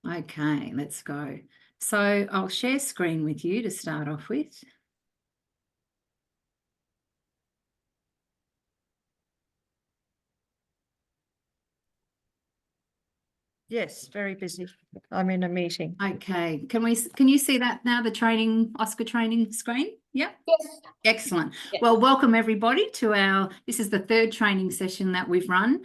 Okay, let's go. So I'll share screen with you to start off with. Yes, very busy. I'm in a meeting. Okay, can you see that now, the OSCA training screen? Yep. Yes. Excellent. Yeah. Well, welcome everybody to this is the third training session that we've run.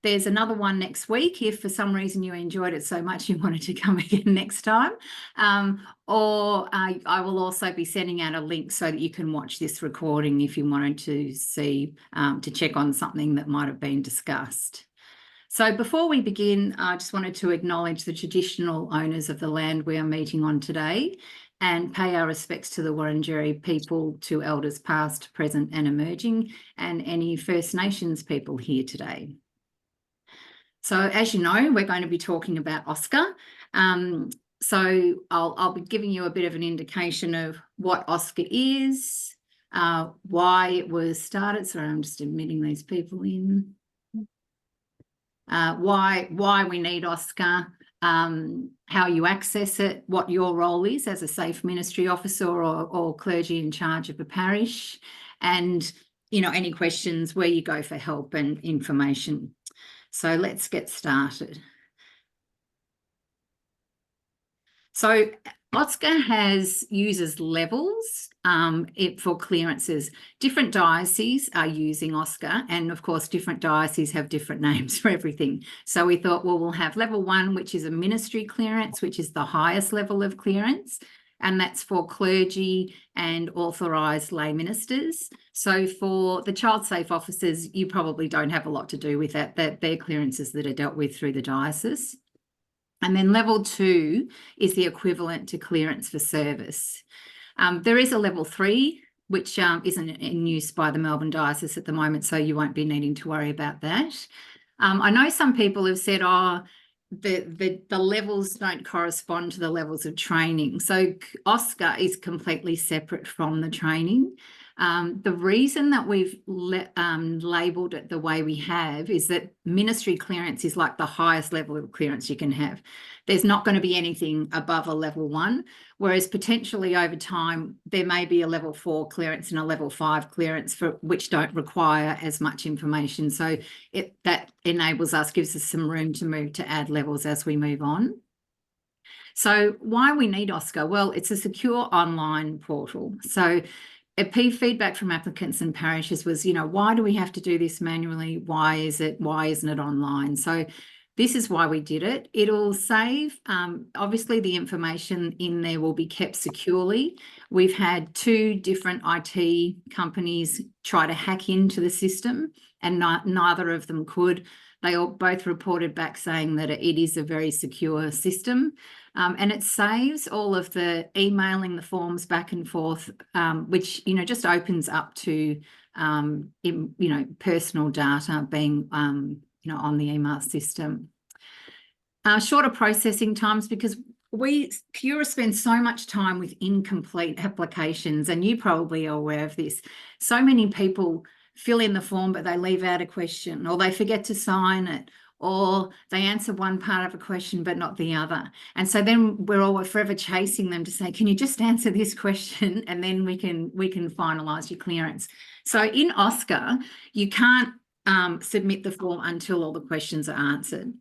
There's another one next week if for some reason you enjoyed it so much you wanted to come again next time. I will also be sending out a link so that you can watch this recording if you wanted to see, to check on something that might have been discussed. So before we begin, I just wanted to acknowledge the traditional owners of the land we are meeting on today and pay our respects to the Wurundjeri people, to elders past, present and emerging, and any First Nations people here today. So as you know, we're going to be talking about OSCA. So I'll be giving you a bit of an indication of what OSCA is, why it was started. Sorry, I'm just admitting these people in. Why we need OSCA, how you access it, what your role is as a safe ministry officer or clergy in charge of a parish, and any questions, where you go for help and information. So let's get started. So OSCA uses levels for clearances. Different dioceses are using OSCA, and of course different dioceses have different names for everything. So we thought, well, we'll have level 1, which is a ministry clearance, which is the highest level of clearance, and that's for clergy and authorised lay ministers. So for the child safe officers, you probably don't have a lot to do with that. They're clearances that are dealt with through the diocese. And then level 2 is the equivalent to clearance for service. There is a level 3, which isn't in use by the Melbourne Diocese at the moment, so you won't be needing to worry about that. I know some people have said, the levels don't correspond to the levels of training. So OSCA is completely separate from the training. The reason that we've labelled it the way we have is that ministry clearance is like the highest level of clearance you can have. There's not going to be anything above a level 1, whereas potentially over time there may be a level 4 clearance and a level 5 clearance which don't require as much information. So that enables us, gives us some room to move to add levels as we move on. So why we need OSCA? Well, it's a secure online portal. So feedback from applicants and parishes was, why do we have to do this manually? Why isn't it online? So this is why we did it. It'll save, obviously the information in there will be kept securely. We've had 2 different IT companies try to hack into the system and neither of them could. They both reported back saying that it is a very secure system. And it saves all of the emailing the forms back and forth, which, just opens up to, personal data being, on the email system. Shorter processing times, because Cura spends so much time with incomplete applications, and you probably are aware of this. So many people fill in the form, but they leave out a question, or they forget to sign it, or they answer one part of a question but not the other. And so then we're forever chasing them to say, can you just answer this question, and then we can finalise your clearance. So in OSCA, you can't submit the form until all the questions are answered.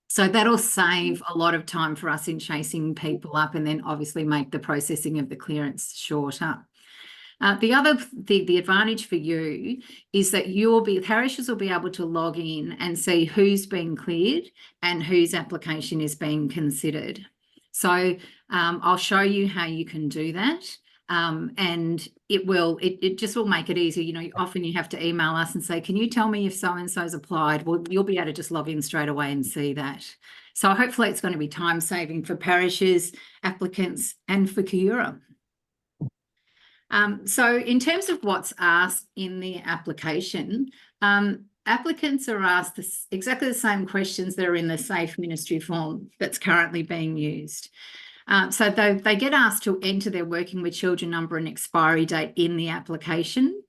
So that'll save a lot of time for us in chasing people up, and then obviously make the processing of the clearance shorter. The advantage for you is that parishes will be able to log in and see who's been cleared and whose application is being considered. So I'll show you how you can do that. And it just will make it easier. Often you have to email us and say, can you tell me if so-and-so's applied? Well, you'll be able to just log in straight away and see that. So hopefully it's going to be time saving for parishes, applicants, and for Cura. So in terms of what's asked in the application, applicants are asked exactly the same questions that are in the Safe Ministry form that's currently being used. So they get asked to enter their working with children number and expiry date in the application.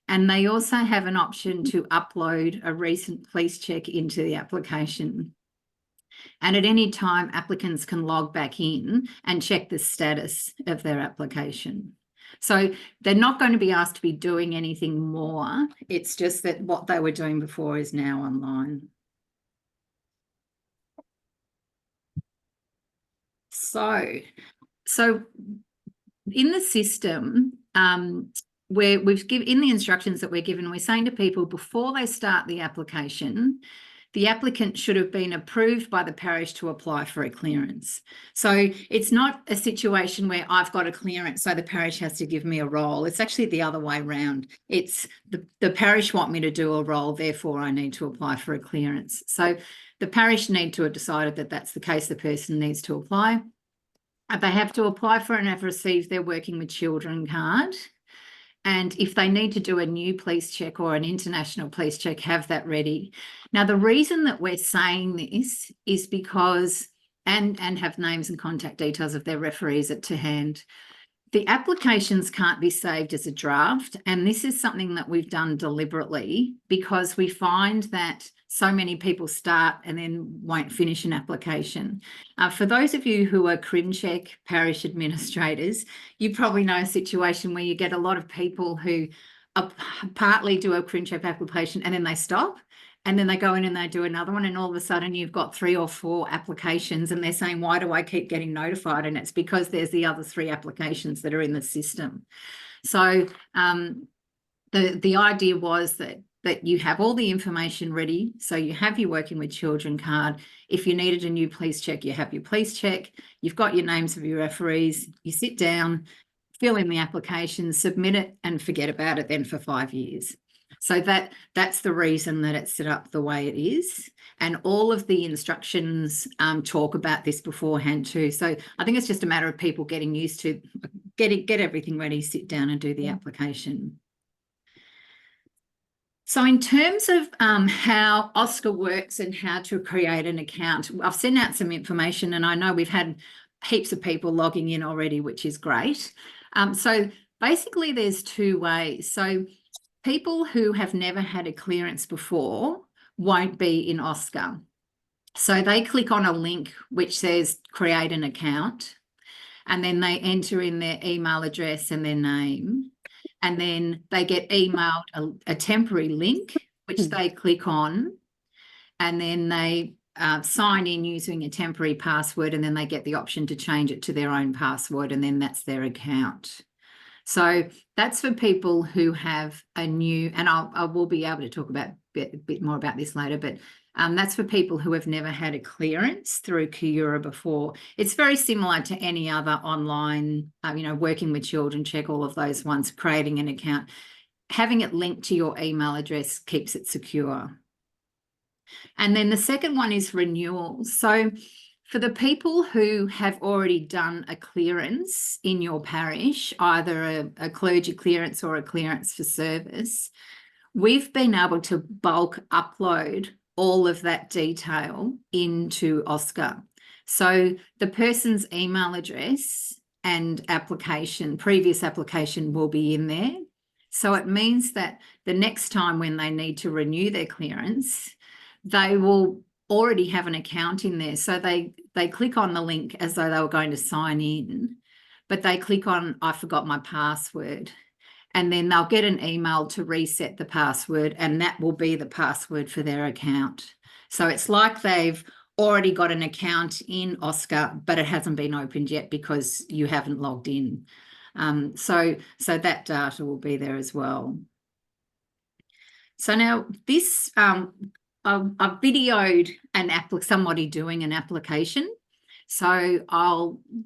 And they also have an option to upload a recent police check into the application. And at any time, applicants can log back in and check the status of their application. So they're not going to be asked to be doing anything more. It's just that what they were doing before is now online. So in the system, where we've given in the instructions that we're given, we're saying to people before they start the application, the applicant should have been approved by the parish to apply for a clearance. So it's not a situation where I've got a clearance, so the parish has to give me a role. It's actually the other way around. It's the parish want me to do a role, therefore I need to apply for a clearance. So the parish need to have decided that that's the case, the person needs to apply. They have to apply for and have received their Working with Children card. And if they need to do a new police check or an international police check, have that ready. Now, the reason that we're saying this is because, and have names and contact details of their referees to hand, the applications can't be saved as a draft. And this is something that we've done deliberately because we find that so many people start and then won't finish an application. For those of you who are crim check parish administrators, you probably know a situation where you get a lot of people who partly do a crim check application and then they stop. And then they go in and they do another one, and all of a sudden you've got 3 or 4 applications and they're saying, why do I keep getting notified? And it's because there's the other 3 applications that are in the system. So the idea was that you have all the information ready. So you have your Working with Children card. If you needed a new police check, you have your police check. You've got your names of your referees. You sit down, fill in the application, submit it, and forget about it then for 5 years. So that's the reason that it's set up the way it is. And all of the instructions talk about this beforehand too. So I think it's just a matter of people getting used to get everything ready, sit down and do the application. So in terms of how OSCA works and how to create an account, I've sent out some information and I know we've had heaps of people logging in already, which is great. So basically there's 2 ways. So people who have never had a clearance before won't be in OSCA. So they click on a link which says create an account, and then they enter in their email address and their name, and then they get emailed a temporary link which they click on, and then they sign in using a temporary password, and then they get the option to change it to their own password, and then that's their account. So that's for people who have a new, and I will be able to talk about a bit more about this later, but that's for people who have never had a clearance through Kiura before. It's very similar to any other online, Working with Children check, all of those ones, creating an account. Having it linked to your email address keeps it secure. And then the second one is renewal. So for the people who have already done a clearance in your parish, either a clergy clearance or a clearance for service, we've been able to bulk upload all of that detail into OSCA. So the person's email address and previous application will be in there. So it means that the next time when they need to renew their clearance, they will already have an account in there. So they click on the link as though they were going to sign in, but they click on, I forgot my password, and then they'll get an email to reset the password, and that will be the password for their account. So it's like they've already got an account in OSCA, but it hasn't been opened yet because you haven't logged in. So that data will be there as well. So now this, I've videoed somebody doing an application, so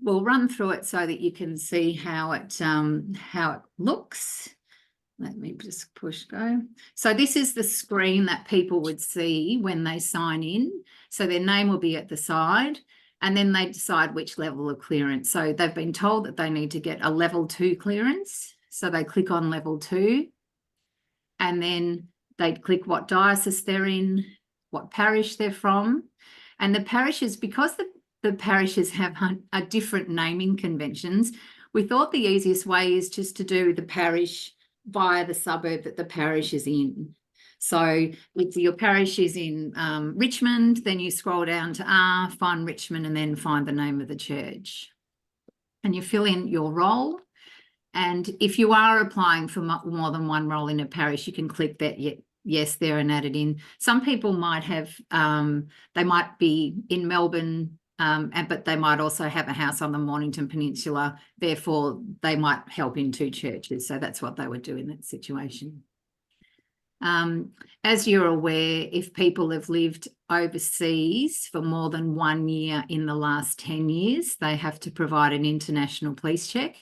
we'll run through it so that you can see how it looks. Let me just push go. So this is the screen that people would see when they sign in. So their name will be at the side, and then they decide which level of clearance. So they've been told that they need to get a level 2 clearance, so they click on level 2, and then they click what diocese they're in, what parish they're from. And the parishes, because the parishes have a different naming conventions, we thought the easiest way is just to do the parish via the suburb that the parish is in. So if your parish is in Richmond, then you scroll down to R, find Richmond, and then find the name of the church. And you fill in your role. And if you are applying for more than one role in a parish, you can click that yes there and add it in. Some people might have, they might be in Melbourne, but they might also have a house on the Mornington Peninsula. Therefore, they might help in 2 churches. So that's what they would do in that situation. As you're aware, if people have lived overseas for more than 1 year in the last 10 years, they have to provide an international police check.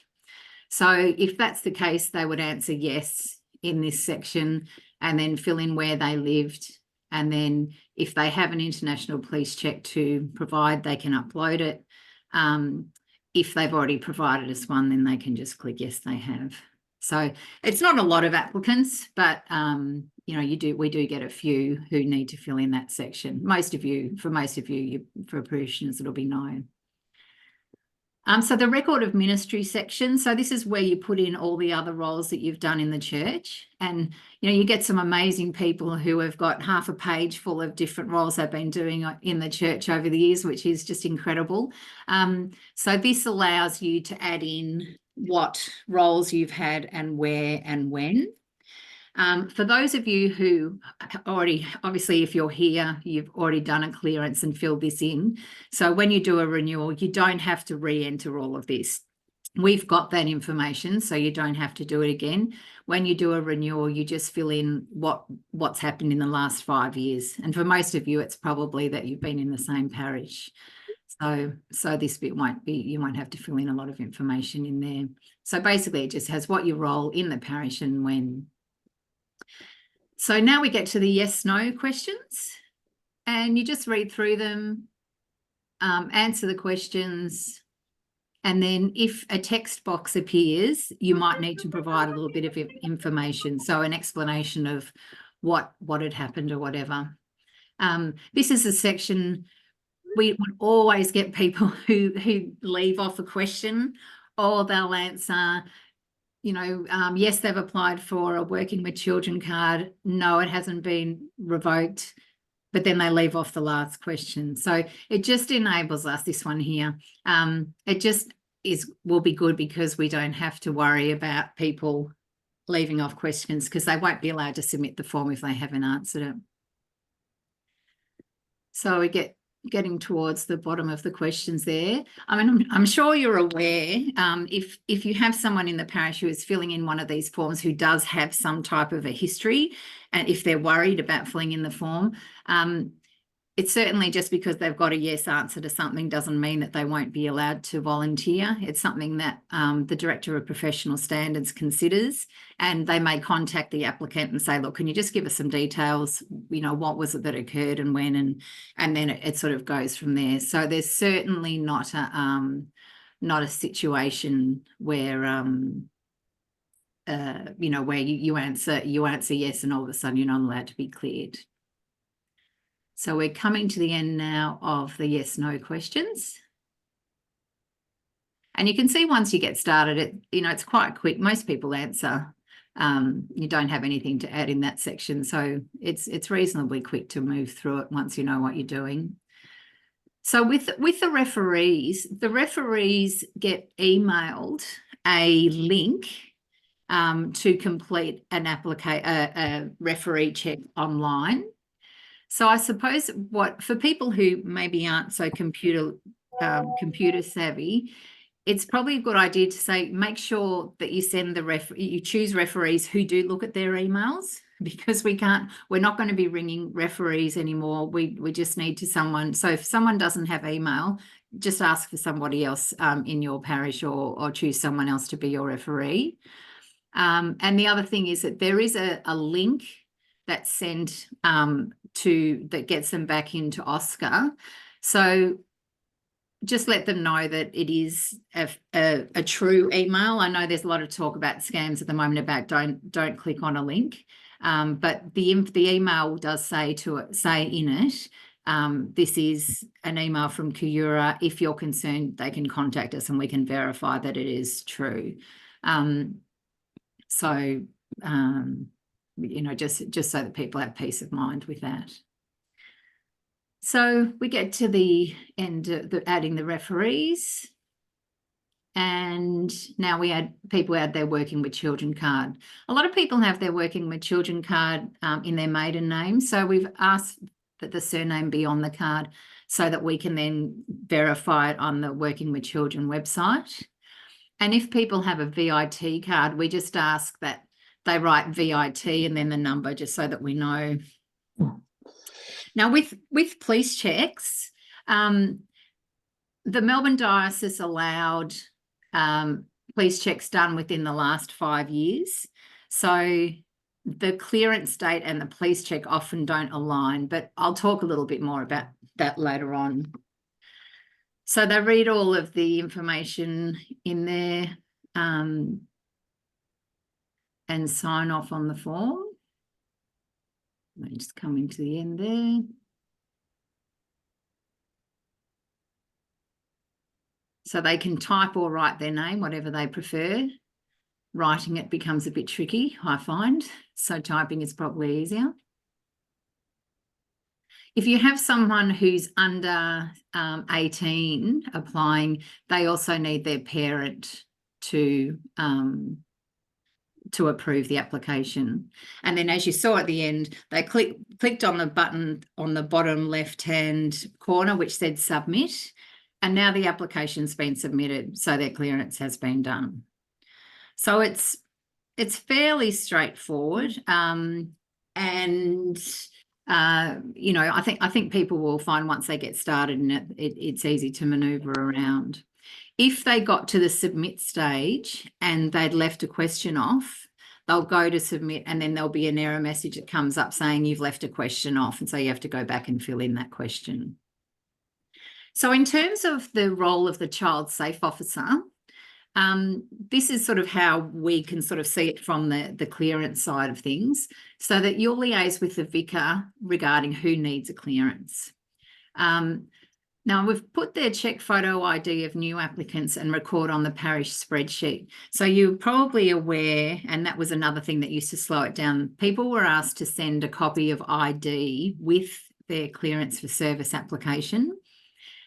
So if that's the case, they would answer yes in this section and then fill in where they lived. And then if they have an international police check to provide, they can upload it. If they've already provided us one, then they can just click yes, they have. So it's not a lot of applicants, but you know, we do get a few who need to fill in that section. For most of you, for parishioners, it'll be no. So the record of ministry section. So this is where you put in all the other roles that you've done in the church. And, you know, you get some amazing people who have got half a page full of different roles they've been doing in the church over the years, which is just incredible. So this allows you to add in what roles you've had and where and when. For those of you who already, obviously, if you're here, you've already done a clearance and filled this in. So when you do a renewal, you don't have to re-enter all of this. We've got that information, so you don't have to do it again. When you do a renewal, you just fill in what's happened in the last 5 years. And for most of you, it's probably that you've been in the same parish. So this bit you won't have to fill in a lot of information in there. So basically, it just has what you role in the parish and when. So now we get to the yes/no questions, and you just read through them, answer the questions, and then if a text box appears, you might need to provide a little bit of information, so an explanation of what had happened or whatever. This is a section we would always get people who leave off a question, or they'll answer, you know, yes, they've applied for a working with children card. No, it hasn't been revoked, but then they leave off the last question. So it just enables us, this one here, it just will be good because we don't have to worry about people leaving off questions because they won't be allowed to submit the form if they haven't answered it. So we getting towards the bottom of the questions there. I mean, I'm sure you're aware, if you have someone in the parish who is filling in one of these forms who does have some type of a history, and if they're worried about filling in the form, it's certainly just because they've got a yes answer to something doesn't mean that they won't be allowed to volunteer. It's something that the Director of Professional Standards considers, and they may contact the applicant and say, look, can you just give us some details, you know, what was it that occurred and when, and then it sort of goes from there. So there's certainly not a situation where you know, where you answer yes and all of a sudden you're not allowed to be cleared. So we're coming to the end now of the yes/no questions. And you can see once you get started, you know, it's quite quick. Most people answer. You don't have anything to add in that section. So it's reasonably quick to move through it once you know what you're doing. So with the referees get emailed a link to complete a referee check online. So I suppose for people who maybe aren't so computer savvy, it's probably a good idea to say, make sure that you send you choose referees who do look at their emails, because we're not going to be ringing referees anymore. We just need someone. So if someone doesn't have email, just ask for somebody else in your parish or choose someone else to be your referee. And the other thing is that there is a link that's sent that gets them back into OSCA. So just let them know that it is a true email. I know there's a lot of talk about scams at the moment about don't click on a link, but the email does say in it, this is an email from Kuyura. If you're concerned, they can contact us and we can verify that it is true. you know, just so that people have peace of mind with that. So we get to the end of adding the referees. And now people add their working with children card. A lot of people have their working with children card in their maiden name. So we've asked that the surname be on the card so that we can then verify it on the Working with Children website. And if people have a VIT card, we just ask that they write VIT and then the number, just so that we know. Now, with police checks, the Melbourne Diocese allowed police checks done within the last 5 years. So the clearance date and the police check often don't align, but I'll talk a little bit more about that later on. So they read all of the information in there and sign off on the form. I'm just coming to the end there. So they can type or write their name, whatever they prefer. Writing it becomes a bit tricky, I find, so typing is probably easier. If you have someone who's under 18 applying, they also need their parent to approve the application. And then, as you saw at the end, they clicked on the button on the bottom left-hand corner, which said submit. And now the application's been submitted, so their clearance has been done. So it's fairly straightforward, and you know, I think people will find once they get started in it, it's easy to manoeuvre around. If they got to the submit stage and they'd left a question off, they'll go to submit, and then there'll be an error message that comes up saying you've left a question off, and so you have to go back and fill in that question. So in terms of the role of the child safe officer, this is sort of how we can sort of see it from the clearance side of things, so that you'll liaise with the vicar regarding who needs a clearance. Now, we've put their check photo ID of new applicants and record on the parish spreadsheet. So you're probably aware, and that was another thing that used to slow it down, people were asked to send a copy of ID with their clearance for service application.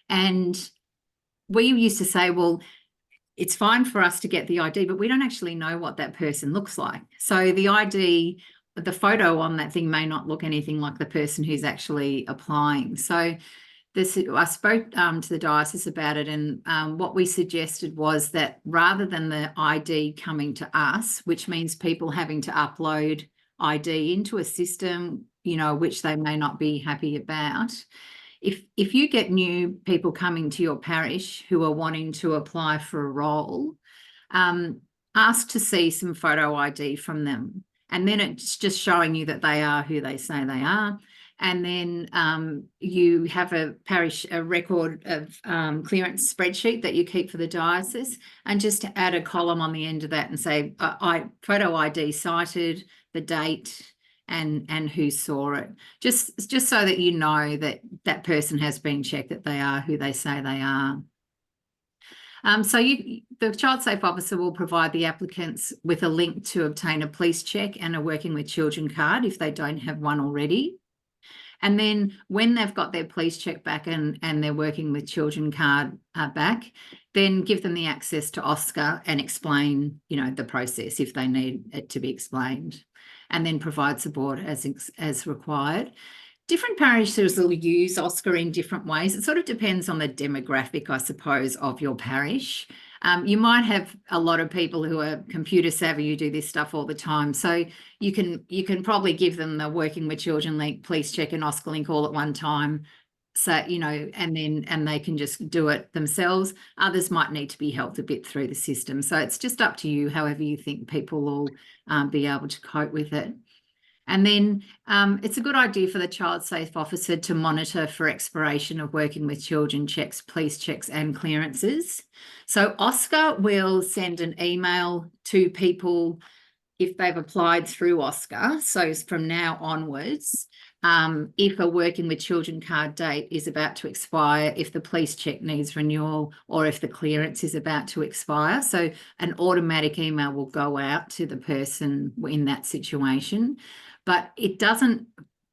And we used to say, well, it's fine for us to get the ID, but we don't actually know what that person looks like. So the ID, the photo on that thing may not look anything like the person who's actually applying. So I spoke to the diocese about it, and what we suggested was that rather than the ID coming to us, which means people having to upload ID into a system, you know, which they may not be happy about, if you get new people coming to your parish who are wanting to apply for a role, ask to see some photo ID from them. And then it's just showing you that they are who they say they are. And then you have a record of clearance spreadsheet that you keep for the diocese, and just to add a column on the end of that and say photo ID cited, the date, and who saw it, just so that you know that that person has been checked, that they are who they say they are. So the child safe officer will provide the applicants with a link to obtain a police check and a Working with Children card if they don't have one already. And then when they've got their police check back and their Working with Children card back, then give them the access to OSCA and explain, you know, the process if they need it to be explained, and then provide support as required. Different parishes will use OSCA in different ways. It sort of depends on the demographic, I suppose, of your parish. You might have a lot of people who are computer savvy, who do this stuff all the time. So you can probably give them the Working with Children link, police check, and OSCA link all at one time. So, you know, and they can just do it themselves. Others might need to be helped a bit through the system. So it's just up to you, however you think people will be able to cope with it. And then it's a good idea for the child safe officer to monitor for expiration of Working with Children checks, police checks, and clearances. So OSCA will send an email to people if they've applied through OSCA. So from now onwards, if a working with children card date is about to expire, if the police check needs renewal, or if the clearance is about to expire. So an automatic email will go out to the person in that situation, but it doesn't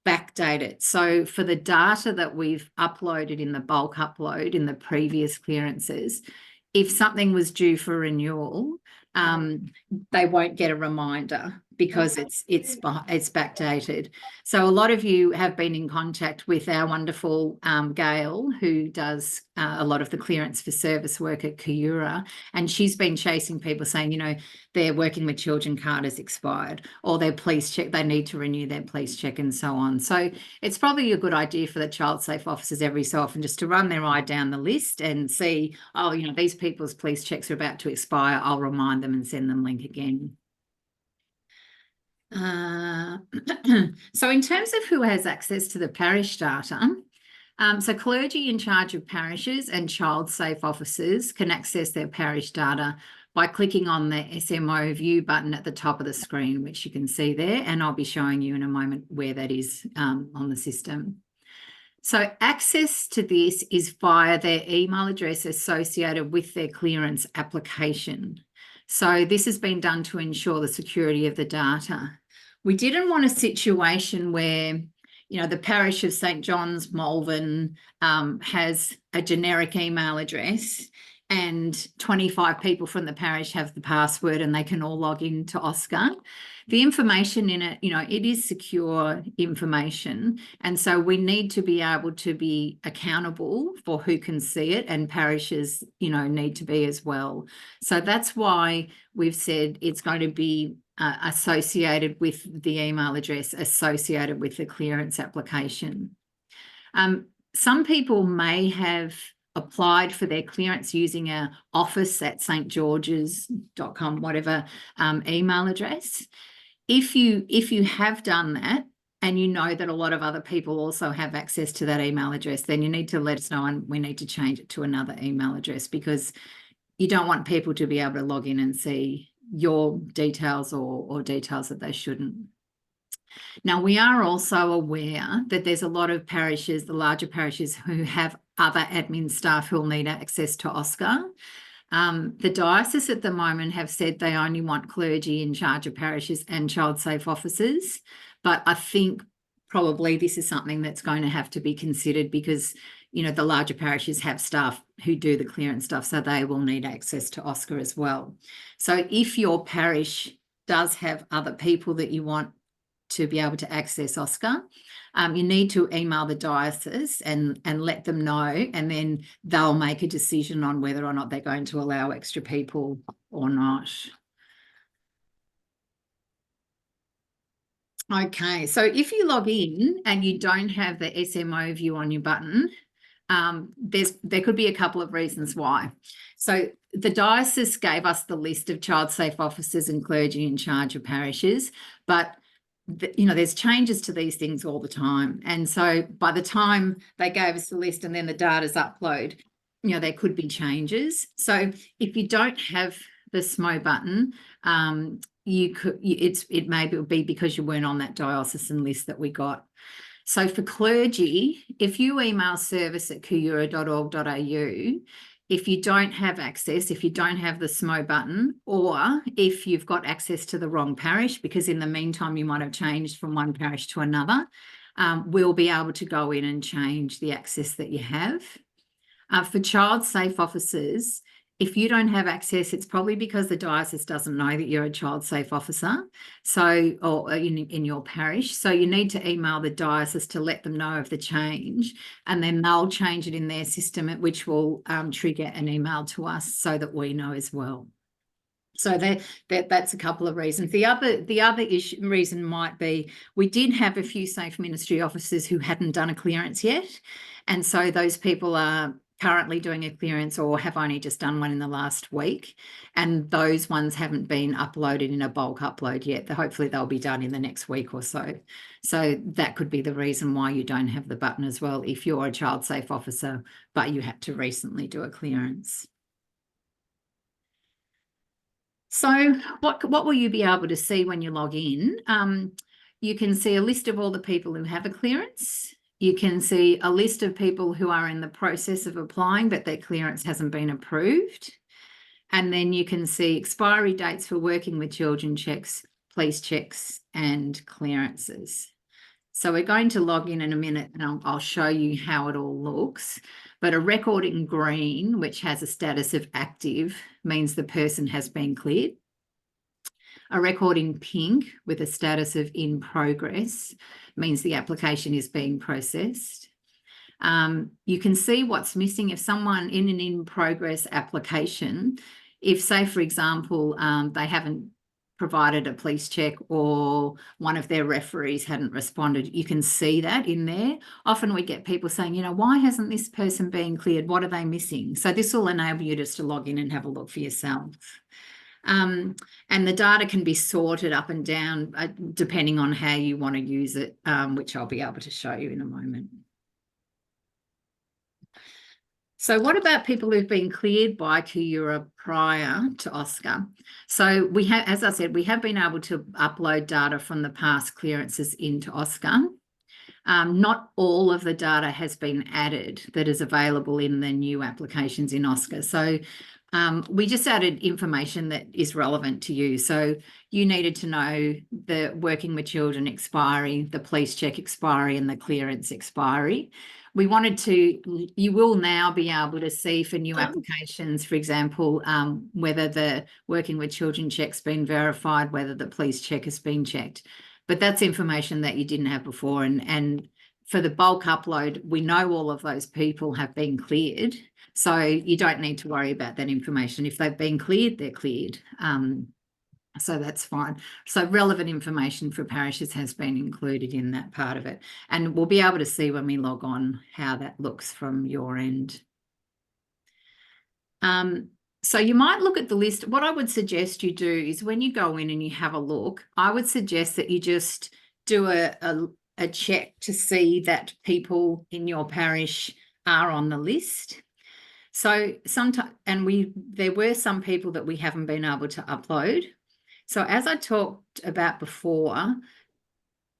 backdate it. So for the data that we've uploaded in the bulk upload in the previous clearances, if something was due for renewal, they won't get a reminder because it's backdated. So a lot of you have been in contact with our wonderful Gail, who does a lot of the clearance for service work at Kayura, and she's been chasing people saying, you know, their working with children card has expired, or their police check, they need to renew their police check, and so on. So it's probably a good idea for the child safe officers every so often just to run their eye down the list and see, oh, you know, these people's police checks are about to expire. I'll remind them and send them link again. So in terms of who has access to the parish data, so clergy in charge of parishes and child safe officers can access their parish data by clicking on the SMO view button at the top of the screen, which you can see there, and I'll be showing you in a moment where that is on the system. So access to this is via their email address associated with their clearance application. So this has been done to ensure the security of the data. We didn't want a situation where, you know, the parish of St. John's, Malvern, has a generic email address and 25 people from the parish have the password and they can all log into OSCA. The information in it, you know, it is secure information. And so we need to be able to be accountable for who can see it, and parishes, you know, need to be as well. So that's why we've said it's going to be associated with the email address associated with the clearance application. Some people may have applied for their clearance using a office at stgeorges.com, whatever email address. If you have done that and you know that a lot of other people also have access to that email address, then you need to let us know and we need to change it to another email address, because you don't want people to be able to log in and see your details or details that they shouldn't. Now, we are also aware that there's a lot of parishes, the larger parishes, who have other admin staff who'll need access to OSCA. The diocese at the moment have said they only want clergy in charge of parishes and child safe officers, but I think probably this is something that's going to have to be considered, because, you know, the larger parishes have staff who do the clearance stuff, so they will need access to OSCA as well. So if your parish does have other people that you want to be able to access OSCA, you need to email the diocese and let them know, and then they'll make a decision on whether or not they're going to allow extra people or not. Okay, so if you log in and you don't have the SMO view on your button, there could be a couple of reasons why. So the diocese gave us the list of child safe officers and clergy in charge of parishes, but you know, there's changes to these things all the time. And so by the time they gave us the list and then the data's upload, you know, there could be changes. So if you don't have the SMO button, it may be because you weren't on that diocesan list that we got. So for clergy, if you email service@kayura.org.au, if you don't have access, if you don't have the SMO button, or if you've got access to the wrong parish, because in the meantime you might have changed from one parish to another, we'll be able to go in and change the access that you have. For child safe officers, if you don't have access, it's probably because the diocese doesn't know that you're a child safe officer, so, or in your parish. So you need to email the diocese to let them know of the change, and then they'll change it in their system, which will trigger an email to us so that we know as well. So that's a couple of reasons. The other reason might be we did have a few safe ministry officers who hadn't done a clearance yet, and so those people are currently doing a clearance or have only just done one in the last week, and those ones haven't been uploaded in a bulk upload yet. Hopefully they'll be done in the next week or so. So that could be the reason why you don't have the button as well, if you're a child safe officer but you had to recently do a clearance. So what will you be able to see when you log in? you can see a list of all the people who have a clearance. You can see a list of people who are in the process of applying, but their clearance hasn't been approved. And then you can see expiry dates for working with children checks, police checks, and clearances. So we're going to log in a minute and I'll show you how it all looks. But a record in green, which has a status of active, means the person has been cleared. A record in pink with a status of in progress means the application is being processed. You can see what's missing if someone in an in progress application, if say, for example, they haven't provided a police check or one of their referees hadn't responded, you can see that in there. Often we get people saying, you know, why hasn't this person been cleared? What are they missing? So this will enable you just to log in and have a look for yourself. And the data can be sorted up and down depending on how you want to use it, which I'll be able to show you in a moment. So what about people who've been cleared by Kuyura prior to OSCA? So we have, as I said, we have been able to upload data from the past clearances into OSCA. Not all of the data has been added that is available in the new applications in OSCA. So we just added information that is relevant to you. So you needed to know the working with children expiry, the police check expiry, and the clearance expiry. We wanted to, you will now be able to see for new applications, for example, whether the working with children check's been verified, whether the police check has been checked. But that's information that you didn't have before. And for the bulk upload, we know all of those people have been cleared. So you don't need to worry about that information. If they've been cleared, they're cleared. So that's fine. So relevant information for parishes has been included in that part of it. And we'll be able to see when we log on how that looks from your end. So you might look at the list. What I would suggest you do is when you go in and you have a look, I would suggest that you just do a check to see that people in your parish are on the list. So sometimes, and there were some people that we haven't been able to upload. So as I talked about before,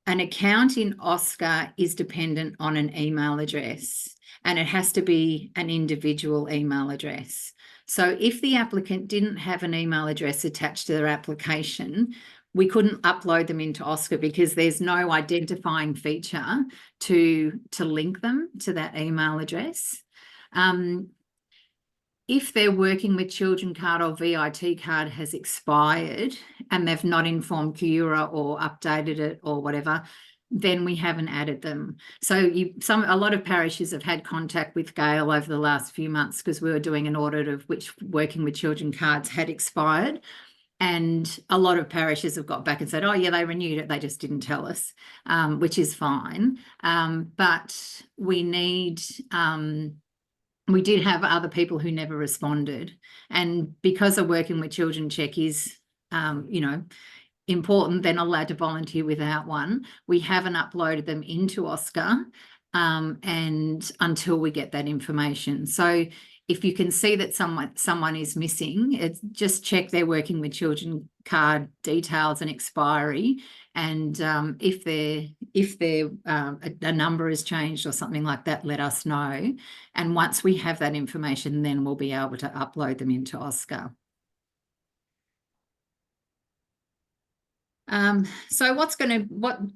an account in OSCA is dependent on an email address, and it has to be an individual email address. So if the applicant didn't have an email address attached to their application, we couldn't upload them into OSCA because there's no identifying feature to link them to that email address. If their working with children card or VIT card has expired and they've not informed Kuyura or updated it or whatever, then we haven't added them. So a lot of parishes have had contact with Gail over the last few months because we were doing an audit of which working with children cards had expired. And a lot of parishes have got back and said, oh, yeah, they renewed it. They just didn't tell us, which is fine. But we need... we did have other people who never responded. And because a working with children check is, you know, important, they're not allowed to volunteer without one. We haven't uploaded them into OSCA and until we get that information. So if you can see that someone is missing, it's just check their working with children card details and expiry. And if a number has changed or something like that, let us know. And once we have that information, then we'll be able to upload them into OSCA. So what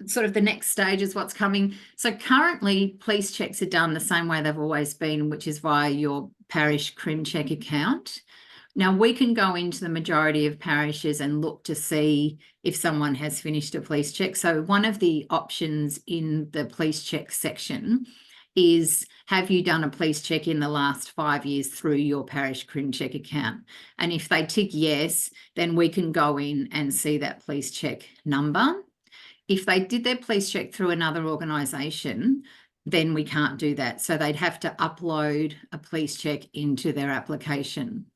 sort of the next stage is what's coming. So currently police checks are done the same way they've always been, which is via your parish crim check account. Now we can go into the majority of parishes and look to see if someone has finished a police check. So one of the options in the police check section is, have you done a police check in the last 5 years through your parish crim check account? And if they tick yes, then we can go in and see that police check number. If they did their police check through another organisation, then we can't do that. So they'd have to upload a police check into their application.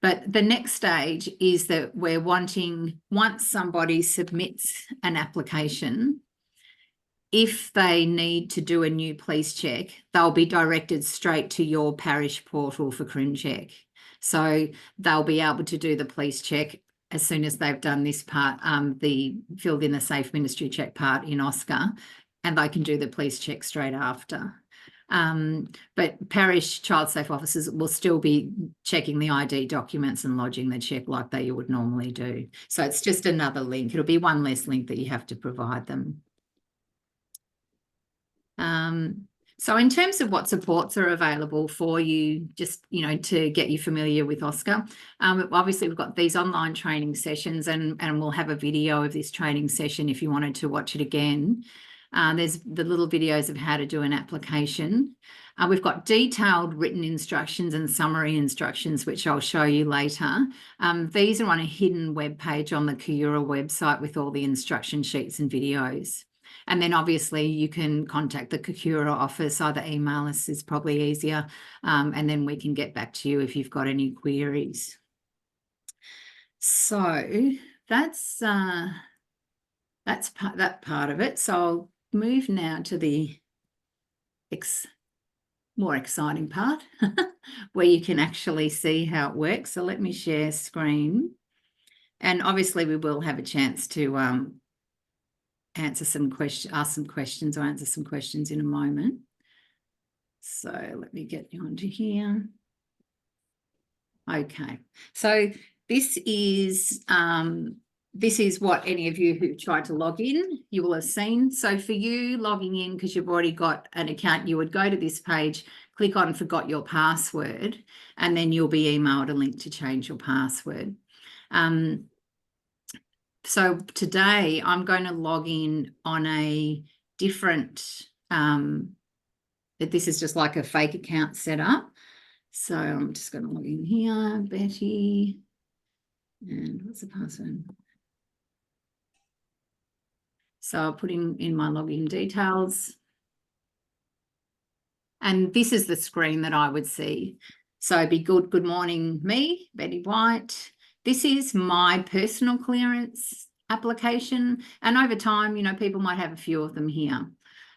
But the next stage is that we're wanting, once somebody submits an application, if they need to do a new police check, they'll be directed straight to your parish portal for crim check. So they'll be able to do the police check as soon as they've done this part, filled in the safe ministry check part in OSCA, and they can do the police check straight after. But parish child safe officers will still be checking the ID documents and lodging the check like they would normally do. So it's just another link. It'll be one less link that you have to provide them. So in terms of what supports are available for you, just, to get you familiar with OSCA, obviously we've got these online training sessions, and we'll have a video of this training session if you wanted to watch it again. There's the little videos of how to do an application. We've got detailed written instructions and summary instructions, which I'll show you later. These are on a hidden web page on the Kiura website with all the instruction sheets and videos. And then obviously you can contact the Kiura office, either email us is probably easier, and then we can get back to you if you've got any queries. So that's that part of it. So I'll move now to the more exciting part where you can actually see how it works. So let me share screen, and obviously we will have a chance to ask some questions or answer some questions in a moment. So let me get you onto here. Okay, so this is what any of you who tried to log in, you will have seen. So for you logging in, because you've already got an account, you would go to this page, click on forgot your password, and then you'll be emailed a link to change your password. So today I'm going to log in on a different, this is just like a fake account set up. So I'm just going to log in here, Betty, and what's the password? So I'll put in my login details. And this is the screen that I would see. So be good morning, me, Betty White. This is my personal clearance application. And over time, people might have a few of them here.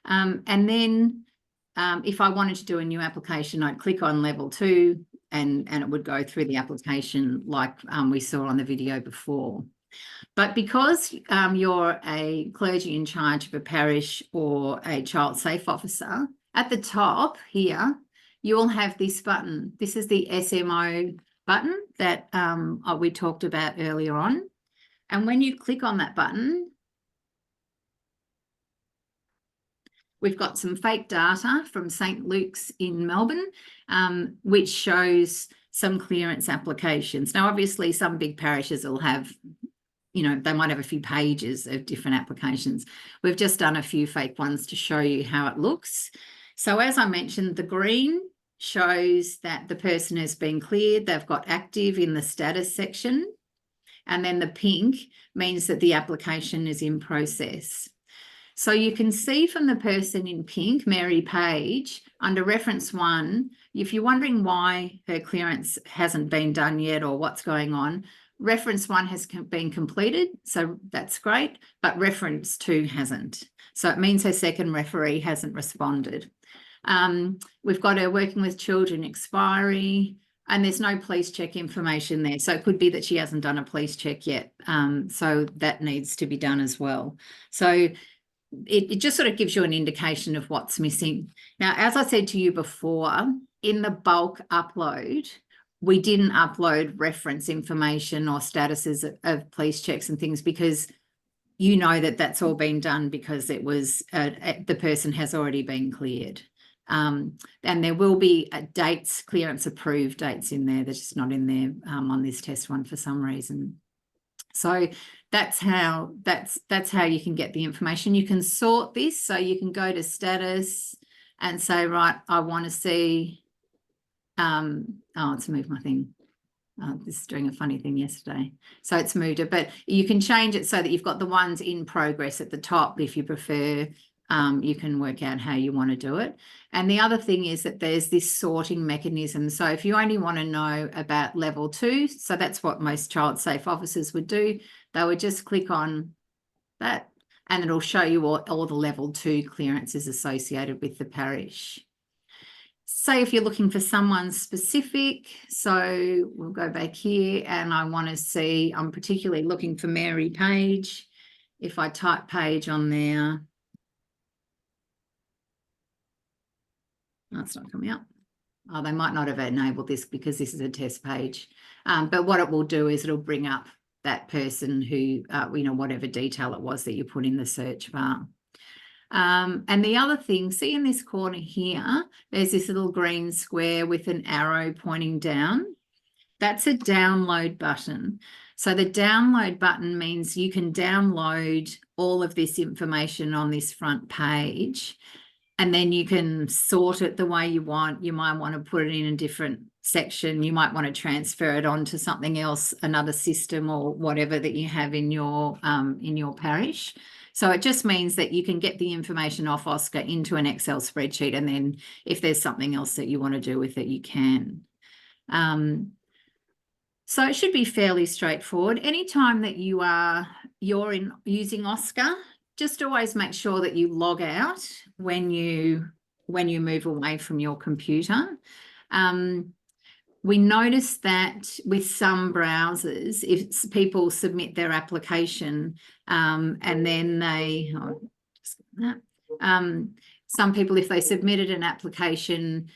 And then if I wanted to do a new application, I'd click on level 2 and it would go through the application like we saw on the video before. But because you're a clergy in charge of a parish or a child safe officer, at the top here, you will have this button. This is the SMO button that we talked about earlier on. And when you click on that button, we've got some fake data from St. Luke's in Melbourne, which shows some clearance applications. Now, obviously, some big parishes will have, they might have a few pages of different applications. We've just done a few fake ones to show you how it looks. So as I mentioned, the green shows that the person has been cleared. They've got active in the status section. And then the pink means that the application is in process. So you can see from the person in pink, Mary Page, under reference 1, if you're wondering why her clearance hasn't been done yet or what's going on, reference 1 has been completed, so that's great, but reference 2 hasn't. So it means her second referee hasn't responded. We've got her working with children expiry, and there's no police check information there. So it could be that she hasn't done a police check yet. So that needs to be done as well. So it just sort of gives you an indication of what's missing. Now, as I said to you before, in the bulk upload, we didn't upload reference information or statuses of police checks and things because that that's all been done because it was the person has already been cleared. And there will be dates, clearance approved dates in there. They're just not in there on this test one for some reason. So that's how you can get the information. You can sort this, so you can go to status and say, right, I want to see. It's moved my thing. This is doing a funny thing yesterday. So it's moved it, but you can change it so that you've got the ones in progress at the top if you prefer. You can work out how you want to do it. And the other thing is that there's this sorting mechanism. So if you only want to know about level 2, so that's what most child safe officers would do, they would just click on that and it'll show you all the level 2 clearances associated with the parish. say if you're looking for someone specific, so we'll go back here and I want to see, I'm particularly looking for Mary Page. If I type Page on there, that's not coming up. Oh, they might not have enabled this because this is a test page. But what it will do is it'll bring up that person who, you know, whatever detail it was that you put in the search bar. And the other thing, see in this corner here, there's this little green square with an arrow pointing down. That's a download button. So the download button means you can download all of this information on this front page, and then you can sort it the way you want. You might want to put it in a different section. You might want to transfer it onto something else, another system or whatever that you have in your parish. So it just means that you can get the information off OSCA into an Excel spreadsheet, and then if there's something else that you want to do with it, you can. So it should be fairly straightforward. Anytime that you're using OSCA, just always make sure that you log out when you move away from your computer. We noticed that with some browsers, if people submit their application and then they, some people, if they submitted an application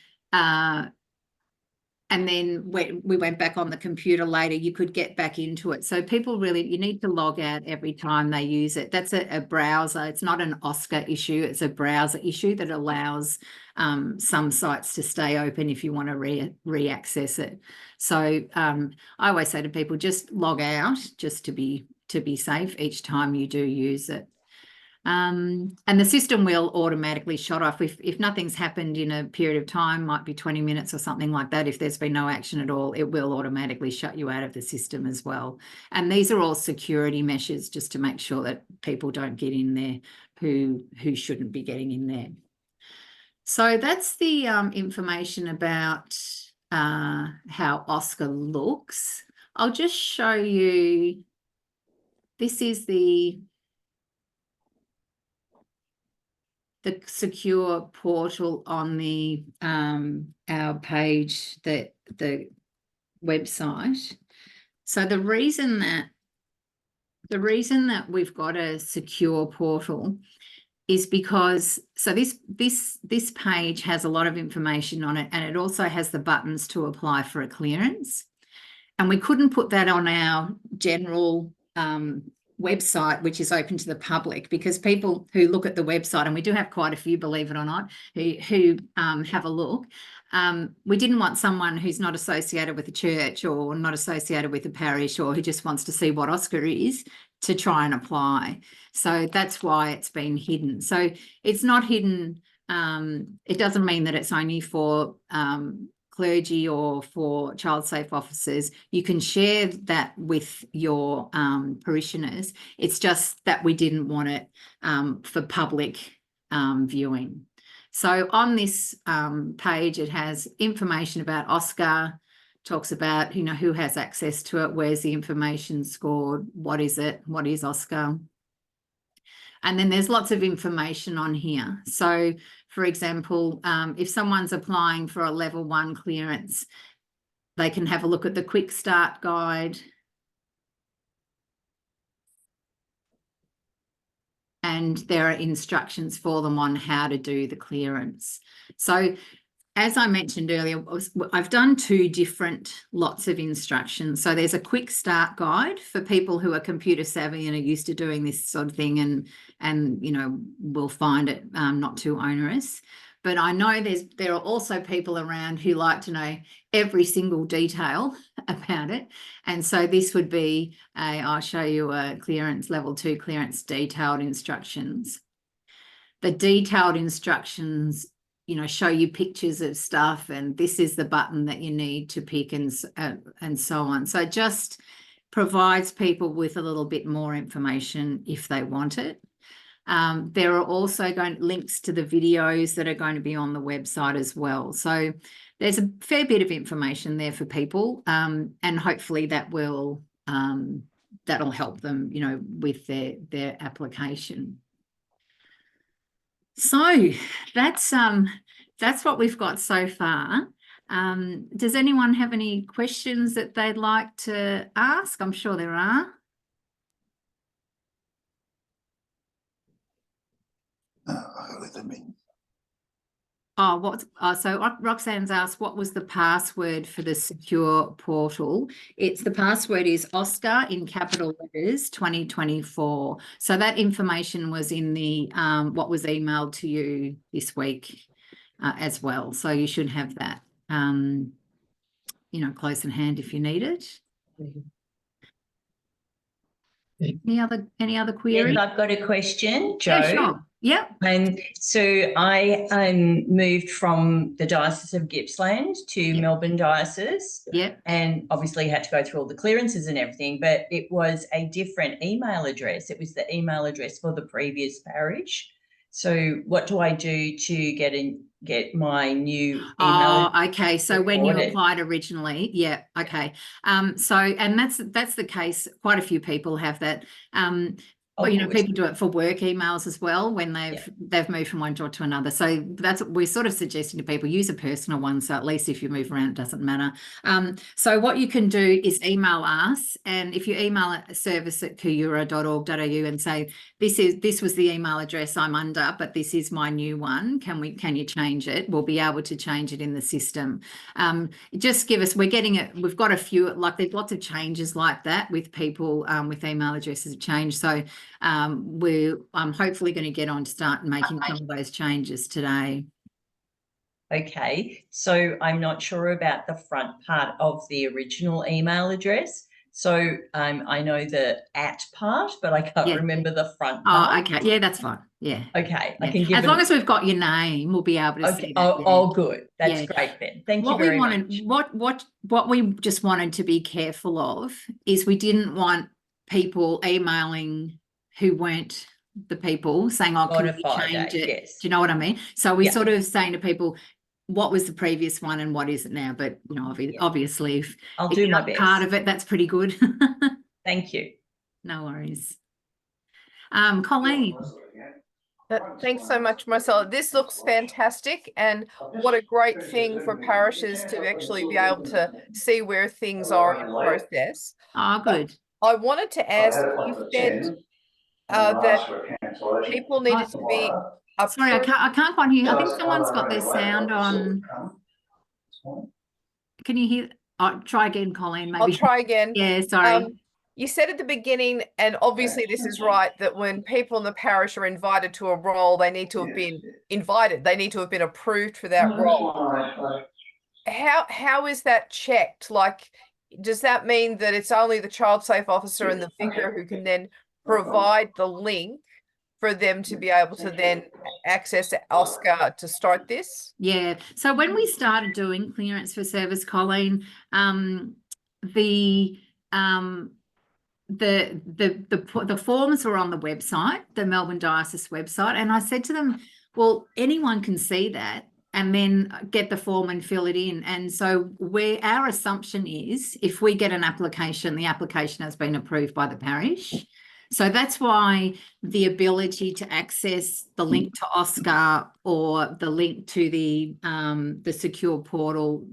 and then we went back on the computer later, you could get back into it. So people really, you need to log out every time they use it. That's a browser. It's not an OSCA issue. It's a browser issue that allows some sites to stay open if you want to re-access it. So I always say to people, just log out just to be safe each time you do use it. And the system will automatically shut off if nothing's happened in a period of time, might be 20 minutes or something like that. If there's been no action at all, it will automatically shut you out of the system as well. And these are all security measures just to make sure that people don't get in there who shouldn't be getting in there. So that's the information about how OSCA looks. I'll just show you, this is the secure portal on the our page, the website. So the reason that we've got a secure portal is because, so this page has a lot of information on it, and it also has the buttons to apply for a clearance. And we couldn't put that on our general website, which is open to the public, because people who look at the website, and we do have quite a few, believe it or not, who have a look, we didn't want someone who's not associated with the church or not associated with the parish, or who just wants to see what OSCA is, to try and apply. So that's why it's been hidden. So it's not hidden. It doesn't mean that it's only for clergy or for child safe officers. You can share that with your parishioners. It's just that we didn't want it for public viewing. So on this page, it has information about OSCA, talks about, you know, who has access to it, where's the information stored, what is it, what is OSCA. And then there's lots of information on here. So, for example, if someone's applying for a level 1 clearance, they can have a look at the quick start guide. And there are instructions for them on how to do the clearance. So, as I mentioned earlier, I've done 2 different lots of instructions. So there's a quick start guide for people who are computer savvy and are used to doing this sort of thing, and you know, will find it not too onerous. But I know there are also people around who like to know every single detail about it. And so this would be I'll show you a clearance, level 2 clearance detailed instructions. The detailed instructions, you know, show you pictures of stuff, and this is the button that you need to pick, and so on. So it just provides people with a little bit more information if they want it. There are also links to the videos that are going to be on the website as well. So there's a fair bit of information there for people, and hopefully that will that'll help them, you know, with their application. So that's that's what we've got so far. Does anyone have any questions that they'd like to ask? I'm sure there are. So Roxanne's asked, what was the password for the secure portal? The password is OSCA in capital letters 2024. So that information was in the what was emailed to you this week as well. So you should have that close in hand if you need it. Any other queries? Yes, I've got a question, Jo. Yeah, sure. Yep. And so I moved from the Diocese of Gippsland to Melbourne Diocese. Yep. And obviously had to go through all the clearances and everything, but it was a different email address. It was the email address for the previous parish. So what do I do to get my new email? Oh, okay. So when you recorded? applied originally, yeah, okay. So and that's the case. Quite a few people have that. Well, Good. people do it for work emails as well when they've moved from one job to another. So that's what we're sort of suggesting to people, use a personal one. So at least if you move around, it doesn't matter. So what you can do is email us, and if you email service@kuyura.org.au and say, this was the email address I'm under, but this is my new one. Can you change it? We'll be able to change it in the system. Just give us, we're getting it. We've got a few, there's lots of changes like that with people with email addresses change. So I'm hopefully going to get on to start making some of those changes today. Okay, so I'm not sure about the front part of the original email address. So I know the @, part, but I can't remember the front part. Oh, okay. Yeah, that's fine. Yeah. Okay. Yeah. I can give as long as we've got your name, we'll be able to see that. Oh, good. That's great then. Thank you very much. What we just wanted to be careful of is we didn't want people emailing who weren't the people saying, oh, can we change it? Yes. Do you know what I mean? So we're sort of saying to people, what was the previous one and what is it now? But, obviously, if I'll do my best. Part of it, that's pretty good. Thank you. No worries. Colleen. Thanks so much, Marcella. This looks fantastic, and what a great thing for parishes to actually be able to see where things are in process. Oh, good. I wanted to ask, you said that people needed to be sorry, I can't quite hear. I think someone's got their sound on. Can you hear? Oh, try again, Colleen. Maybe. I'll try again. Yeah, sorry. You said at the beginning, and obviously this is right, that when people in the parish are invited to a role, they need to have been invited. They need to have been approved for that role. How is that checked? Does that mean that it's only the child safe officer and the vicar who can then provide the link for them to be able to then access OSCA to start this? Yeah. So when we started doing clearance for service, Colleen, the forms were on the website, the Melbourne Diocese website, and I said to them, well, anyone can see that and then get the form and fill it in. And so our assumption is if we get an application, the application has been approved by the parish. So that's why the ability to access the link to OSCA or the link to the secure portal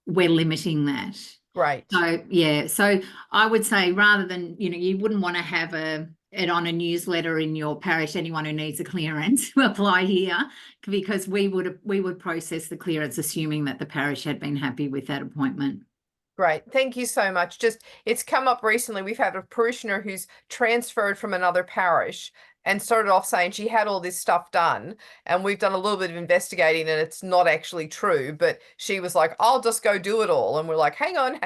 we're limiting that. Right. So yeah, so I would say rather than you wouldn't want to have it on a newsletter in your parish. Anyone who needs a clearance will apply here, because we would process the clearance assuming that the parish had been happy with that appointment. Great. Thank you so much. It's come up recently. We've had a parishioner who's transferred from another parish and started off saying she had all this stuff done, and we've done a little bit of investigating and it's not actually true, but she was like, I'll just go do it all. And we're like, hang on,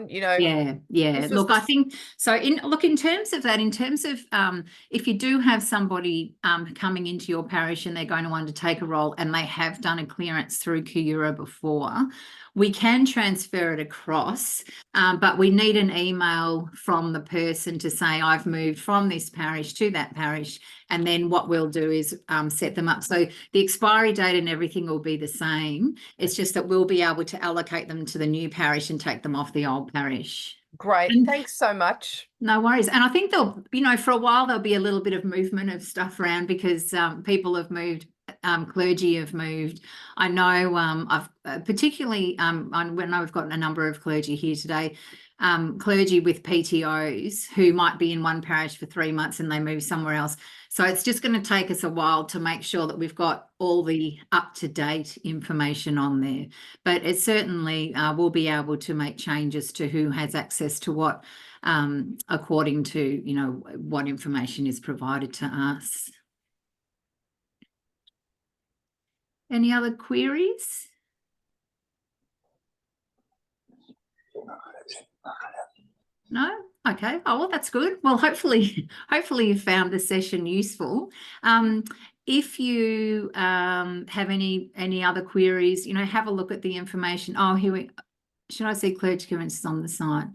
Yeah. Look, I think so. In terms of that, if you do have somebody coming into your parish and they're going to undertake a role and they have done a clearance through Kuyura before, we can transfer it across, but we need an email from the person to say, I've moved from this parish to that parish. And then what we'll do is set them up. So the expiry date and everything will be the same. It's just that we'll be able to allocate them to the new parish and take them off the old parish. Great. Thanks so much. No worries. And I think for a while, there'll be a little bit of movement of stuff around because people have moved that clergy have moved. I know I've particularly when I've got a number of clergy here today, clergy with PTOs who might be in one parish for 3 months and they move somewhere else. So it's just going to take us a while to make sure that we've got all the up-to-date information on there. But it certainly will be able to make changes to who has access to what, according to, you know, what information is provided to us. Any other queries? No? Okay. Oh, well, that's good. Well, hopefully you found the session useful. If you have any other queries, you know, have a look at the information. Oh, should I see clergy clearances on the site?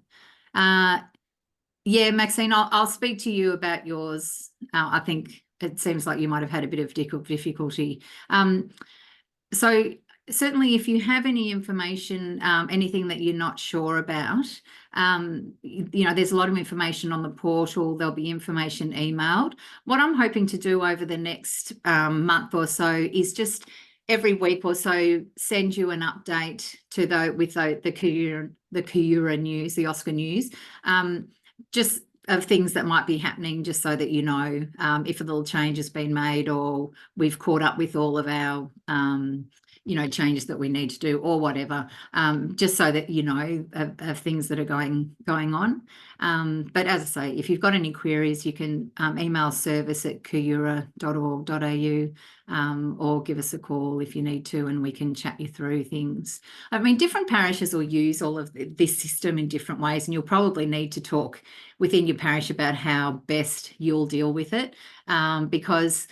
Yeah, Maxine, I'll speak to you about yours. I think it seems like you might have had a bit of difficulty. So certainly if you have any information, anything that you're not sure about, you know, there's a lot of information on the portal. There'll be information emailed. What I'm hoping to do over the next month or so is just every week or so send you an update to the Kayura news, the OSCA news, just of things that might be happening, just so that you know if a little change has been made or we've caught up with all of our you know, changes that we need to do or whatever, just so that you know of things that are going on. But as I say, if you've got any queries, you can email service@kayura.org.au or give us a call if you need to, and we can chat you through things. I mean, different parishes will use all of this system in different ways, and you'll probably need to talk within your parish about how best you'll deal with it, because,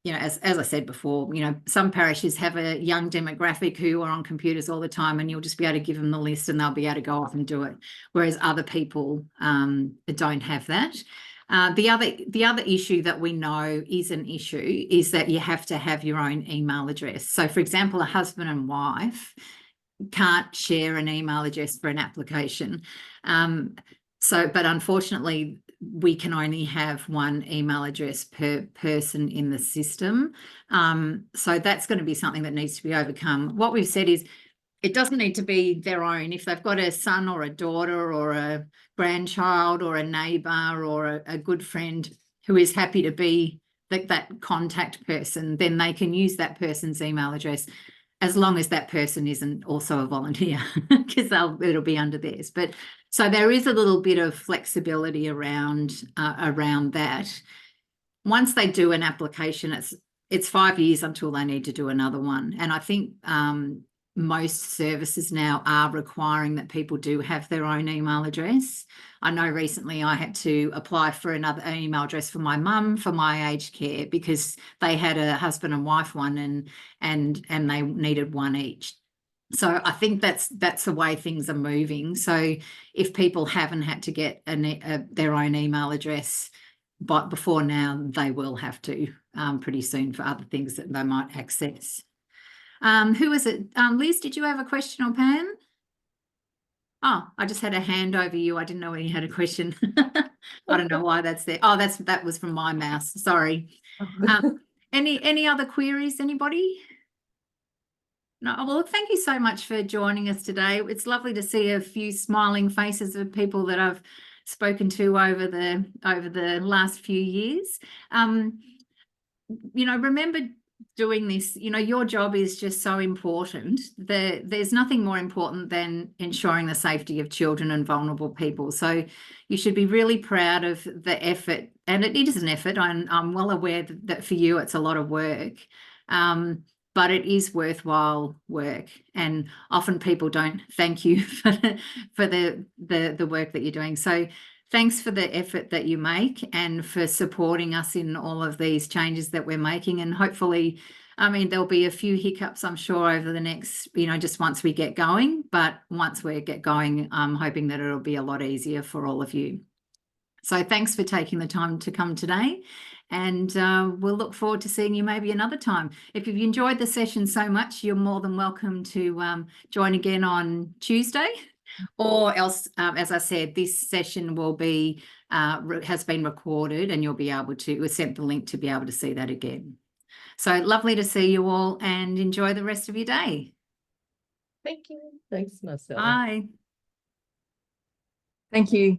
you know, as I said before, you know, some parishes have a young demographic who are on computers all the time, and you'll just be able to give them the list and they'll be able to go off and do it, whereas other people don't have that. The other issue that we know is an issue is that you have to have your own email address. So, for example, a husband and wife can't share an email address for an application. But unfortunately, we can only have one email address per person in the system. So that's going to be something that needs to be overcome. What we've said is it doesn't need to be their own. If they've got a son or a daughter or a grandchild or a neighbour or a good friend who is happy to be that contact person, then they can use that person's email address, as long as that person isn't also a volunteer, because it'll be under theirs. But so there is a little bit of flexibility around that. Once they do an application, it's 5 years until they need to do another one. And I think most services now are requiring that people do have their own email address. I know recently I had to apply for another email address for my mum for my aged care, because they had a husband and wife one and they needed one each. So I think that's the way things are moving. So if people haven't had to get their own email address but before now, they will have to pretty soon for other things that they might access. Who is it? Liz, did you have a question, or Pam? Oh, I just had a hand over you. I didn't know when you had a question. I don't know why that's there. Oh, that was from my mouse. Sorry. Any other queries, anybody? No. Well, thank you so much for joining us today. It's lovely to see a few smiling faces of people that I've spoken to over the last few years. You know, remember doing this, you know, your job is just so important. There's nothing more important than ensuring the safety of children and vulnerable people. So you should be really proud of the effort, and it is an effort. I'm well aware that for you it's a lot of work, but it is worthwhile work, and often people don't thank you for the work that you're doing. So thanks for the effort that you make and for supporting us in all of these changes that we're making. And hopefully, I mean, there'll be a few hiccups, I'm sure, over the next, you know, just once we get going. But once we get going, I'm hoping that it'll be a lot easier for all of you. So thanks for taking the time to come today. And we'll look forward to seeing you maybe another time. If you've enjoyed the session so much, you're more than welcome to join again on Tuesday. Or else, as I said, this session will be has been recorded, and you'll be able to, we'll send the link to be able to see that again. So lovely to see you all, and enjoy the rest of your day. Thank you. Thanks, Marcella. Bye. Thank you.